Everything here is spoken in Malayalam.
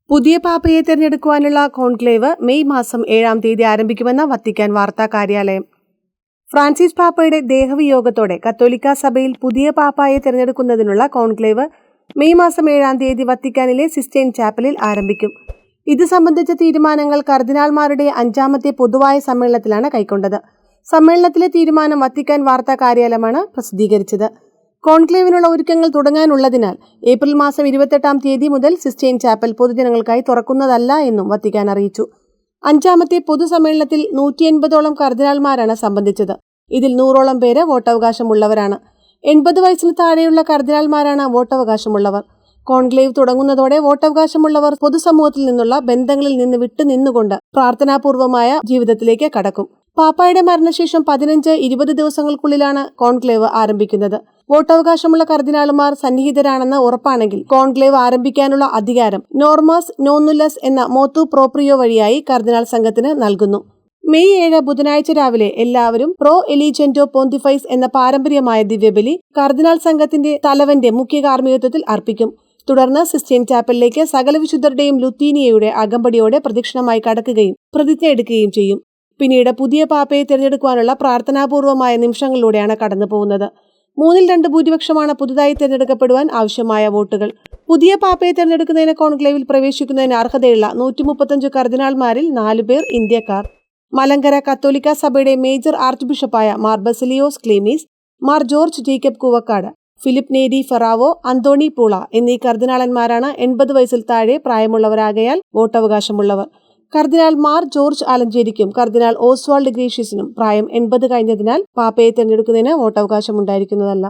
പുതിയ പാപ്പയെ തിരഞ്ഞെടുക്കുവാനുള്ള കോൺക്ലേവ് മെയ് മാസം 7-ാം തീയതി ആരംഭിക്കുമെന്ന് വത്തിക്കാൻ വാർത്താ കാര്യാലയം. ഫ്രാൻസിസ് പാപ്പയുടെ ദേഹവിയോഗത്തോടെ കത്തോലിക്ക സഭയിൽ പുതിയ പാപ്പായെ തിരഞ്ഞെടുക്കുന്നതിനുള്ള കോൺക്ലേവ് മെയ് മാസം 7-ാം തീയതി വത്തിക്കാനിലെ സിസ്റ്റൈൻ ചാപ്പലിൽ ആരംഭിക്കും. ഇത് സംബന്ധിച്ച തീരുമാനങ്ങൾ കർദിനാൾമാരുടെ 5-ാമത്തെ പൊതുവായ സമ്മേളനത്തിലാണ് കൈക്കൊണ്ടത്. സമ്മേളനത്തിലെ തീരുമാനം വത്തിക്കാൻ വാർത്താ കാര്യാലയമാണ് പ്രസിദ്ധീകരിച്ചത്. കോൺക്ലേവിനുള്ള ഒരുക്കങ്ങൾ തുടങ്ങാനുള്ളതിനാൽ ഏപ്രിൽ മാസം 28-ാം തീയതി മുതൽ സിസ്റ്റൈൻ ചാപ്പൽ പൊതുജനങ്ങൾക്കായി തുറക്കുന്നതല്ല എന്നും വത്തിക്കാൻ അറിയിച്ചു. 5-ാമത്തെ പൊതുസമ്മേളനത്തിൽ 180ഓളം കർദിനാൾമാരാണ് സംബന്ധിച്ചത്. ഇതിൽ 100ഓളം പേര് വോട്ടവകാശമുള്ളവരാണ്. 80 വയസ്സിന് താഴെയുള്ള കർദിനാൾമാരാണ് വോട്ടവകാശമുള്ളവർ. കോൺക്ലേവ് തുടങ്ങുന്നതോടെ വോട്ടവകാശമുള്ളവർ പൊതുസമൂഹത്തിൽ നിന്നുള്ള ബന്ധങ്ങളിൽ നിന്ന് വിട്ടുനിന്നുകൊണ്ട് പ്രാർത്ഥനാപൂർവമായ ജീവിതത്തിലേക്ക് കടക്കും. പാപ്പായുടെ മരണശേഷം 15-20 ദിവസങ്ങൾക്കുള്ളിലാണ് കോൺക്ലേവ് ആരംഭിക്കുന്നത്. വോട്ടവകാശമുള്ള കർദിനാളുമാർ സന്നിഹിതരാണെന്ന് ഉറപ്പാണെങ്കിൽ കോൺക്ലേവ് ആരംഭിക്കാനുള്ള അധികാരം നോർമാസ് നോന്നുലസ് എന്ന മോത്തു പ്രോപ്രിയോ വഴിയായി കർദിനാൾ സംഘത്തിന് നൽകുന്നു. മെയ് 7 ബുധനാഴ്ച രാവിലെ എല്ലാവരും പ്രോ എലിജന്റോ പോന്തിഫൈസ് എന്ന പാരമ്പര്യമായ ദിവ്യബലി കർദിനാൾ സംഘത്തിന്റെ തലവന്റെ മുഖ്യ കാർമ്മികത്വത്തിൽ അർപ്പിക്കും. തുടർന്ന് സിസ്റ്റൈൻ ചാപ്പലിലേക്ക് സകല വിശുദ്ധരുടെയും ലുത്തീനിയയുടെ അകമ്പടിയോടെ പ്രദക്ഷിണമായി കടക്കുകയും പ്രതിജ്ഞ എടുക്കുകയും ചെയ്യും. പിന്നീട് പുതിയ പാപ്പയെ തിരഞ്ഞെടുക്കുവാനുള്ള പ്രാർത്ഥനാപൂർവമായ നിമിഷങ്ങളിലൂടെയാണ് കടന്നു പോകുന്നത്. 3/2 ഭൂരിപക്ഷമാണ് പുതുതായി തിരഞ്ഞെടുക്കപ്പെടുവാൻ ആവശ്യമായ വോട്ടുകൾ. പുതിയ പാപ്പയെ തിരഞ്ഞെടുക്കുന്നതിന് കോൺക്ലേവിൽ പ്രവേശിക്കുന്നതിന് അർഹതയുള്ള 135 കർദിനാൾമാരിൽ 4 പേർ ഇന്ത്യക്കാർ. മലങ്കര കത്തോലിക്ക സഭയുടെ മേജർ ആർച്ച് ബിഷപ്പായ മാർ ബസിലിയോസ് ക്ലീമീസ്, മാർ ജോർജ് ജേക്കബ് കൂവക്കാട്, ഫിലിപ്പ് നേരി ഫെറാവോ, അന്തോണി പൂള എന്നീ കർദിനാളന്മാരാണ് 80 വയസ്സിൽ താഴെ പ്രായമുള്ളവരാകയാൽ വോട്ടവകാശമുള്ളവർ. കർദിനാൾ മാർ ജോർജ് ആലഞ്ചേരിക്കും കർദിനാൾ ഓസ്വാൾഡ് ഗ്രേഷ്യസിനും പ്രായം 80 കഴിഞ്ഞതിനാൽ പാപ്പയെ തിരഞ്ഞെടുക്കുന്നതിന് വോട്ടവകാശം ഉണ്ടായിരിക്കുന്നതല്ല.